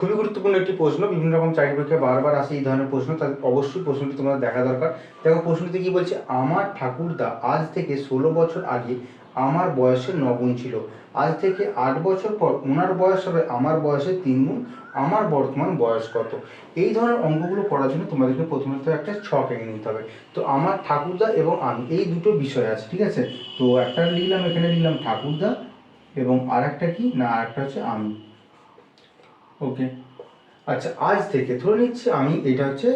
খুবই গুরুত্বপূর্ণ একটি প্রশ্ন, বিভিন্ন রকম চাকরি পরীক্ষায় বারবার আসে এই ধরনের প্রশ্ন, তাহলে অবশ্যই প্রশ্নটি তোমাদের দেখা দরকার। দেখো প্রশ্নটি কি বলছে, আমার ঠাকুরদা আজ থেকে 16 বছর আগে আমার বয়সের 9 গুণ ছিল, আজ থেকে 8 বছর পর ওনার বয়স হবে আমার বয়সের 3 গুণ, আমার বর্তমান বয়স কত? এই ধরনের অঙ্কগুলো করার জন্য তোমাদেরকে প্রথমত একটা ছক এঁকে নিতে হবে। তো আমার ঠাকুরদা এবং আমি, এই দুটো বিষয় আছে, ঠিক আছে। তো একটা লিখলাম, এখানে লিখলাম ঠাকুরদা, এবং আর একটা কি না, আর একটা হচ্ছে আমি। ওকে, আচ্ছা আজ থেকে ধরে নিচ্ছি আমি, এটা হচ্ছে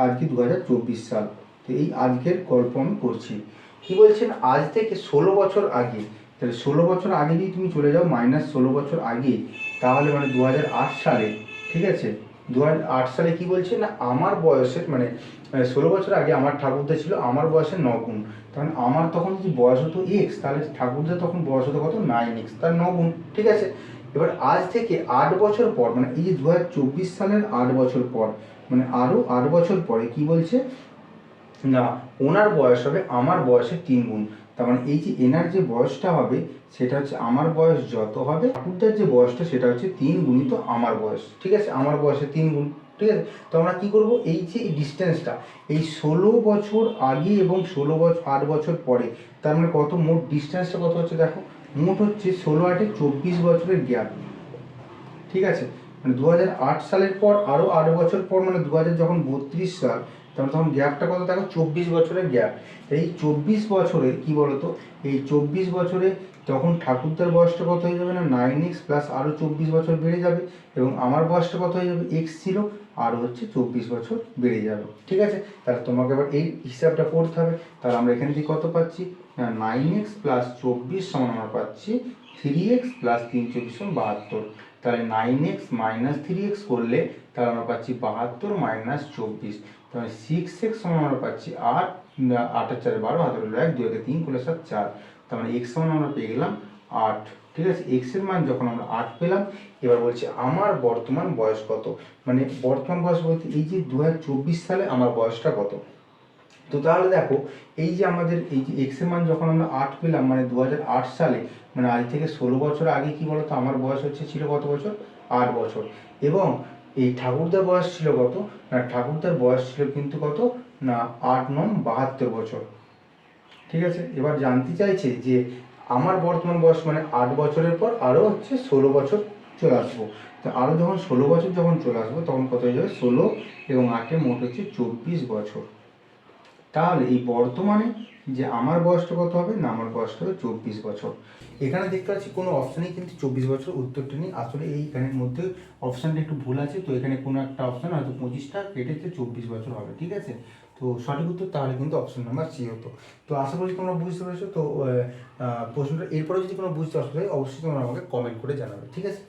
আজকে 2024 সাল, তো এই আজকের গল্প আমি করছি। কি বলছেন, আজ থেকে 16 বছর আগে, তাহলে 16 বছর আগে যদি তুমি চলে যাও -16 বছর আগে, তাহলে মানে 2008 সালে, ঠিক আছে। 2008 সালে কি বলছে না, আমার বয়সের মানে 16 বছর আগে আমার ঠাকুরদা ছিল আমার বয়সের 9 গুণ, তাহলে আমার তখন যদি বয়স হতো এক্স, তাহলে ঠাকুরদা তখন বয়স হতো কত, 9x, তার 9 গুণ, ঠিক আছে। এবার আজ থেকে 8 বছর পর, মানে এই যে 2024 সালের 8 বছর পর, মানে আরও 8 বছর পরে কি বলছে না, ওনার বয়স হবে আমার বয়সের 3 গুণ। তার মানে এই যে এনার যে বয়সটা হবে সেটা হচ্ছে আমার বয়স যত হবে, ঠাকুরদার যে বয়সটা সেটা হচ্ছে 3 গুণিত আমার বয়স, ঠিক আছে, আমার বয়সের 3 গুণ, ঠিক আছে। তো আমরা কী করবো, এই যে এই ডিস্টেন্সটা, এই 16 বছর আগে এবং 16 বছর 8 বছর পরে, তার মানে কত, মোট ডিস্টেন্সটা কত হচ্ছে দেখো, মোট হচ্ছে 16 8 24 বছরের গ্যাপ, ঠিক আছে। মানে 2008 সালের পর আরও 8 বছর পর, মানে 2000 যখন 32 সাল, তাহলে তখন গ্যাপটা কত দেখো, 24 বছরের গ্যাপ। এই 24 বছরে কি বলতো, এই 24 বছরে তখন ঠাকুরদার বয়সটা কত হয়ে যাবে না, 9x প্লাস আরও 24 বছর বেড়ে যাবে, এবং আমার বয়সটা কত হয়ে যাবে, x ছিল, আরও হচ্ছে 24 বছর বেড়ে যাবে, ঠিক আছে। তাহলে তোমাকে এবার এই হিসাবটা করতে হবে। তাহলে আমরা এখান থেকে কত পাচ্ছি না, 9x প্লাস 24 সমান আমরা পাচ্ছি 3x প্লাস 3 24 72। তাহলে 9x মাইনাস 3x করলে তাহলে আমরা পাচ্ছি 72 মাইনাস 24, তাহলে 6x সমান আমরা পাচ্ছি 8, 8 4 12, হাতে রইল 1, 2 3 করলে 7 4, তার মানে x সমান আমরা পেয়ে গেলাম 8, ঠিক আছে। x এর মান যখন আমরা 8 পেলাম, এবার বলছে আমার বর্তমান বয়স কত, মানে বর্তমান বয়স বলতে এই যে 2024 সালে আমার বয়সটা কত। তো তাহলে দেখো, এই যে আমাদের এই যে এক্স এর মান যখন আমরা 8 পেলাম, মানে 2008 সালে, মানে আজ থেকে 16 বছর আগে কি বলতো, আমার বয়স হচ্ছে ছিল কত বছর, 8 বছর, এবং এই ঠাকুরদার বয়স ছিল কত না, ঠাকুরদার বয়স ছিল কিন্তু কত না, 8 9 72 বছর, ঠিক আছে। এবার জানতে চাইছে যে আমার বর্তমান বয়স, মানে 8 বছরের পর আরও হচ্ছে 16 বছর চলে আসবো, তো আরও যখন 16 বছর যখন চলে আসবো তখন কত হয়ে যাবে, 16 এবং 8 মোট হচ্ছে 24 বছর। তাহলে এই বর্তমানে যে আমার বয়সটা কত হবে না, আমার বয়সটা হবে 24 বছর। এখানে দেখতে পাচ্ছি কোনো অপশানেই কিন্তু 24 বছর উত্তরটা নেই, আসলে এইখানের মধ্যে অপশানটা একটু ভুল আছে, তো এখানে কোনো একটা অপশান হয়তো 25টা কেটেছে 24 বছর হবে, ঠিক আছে। তো সঠিক উত্তর তাহলে কিন্তু অপশন নাম্বার সি হতো। তো আশা করি তোমরা বুঝতে পেরেছো। তো প্রশ্নটা এরপরে যদি কোনো বুঝতে অসুবিধা হয় অবশ্যই তোমরা আমাকে কমেন্ট করে জানাবে, ঠিক আছে।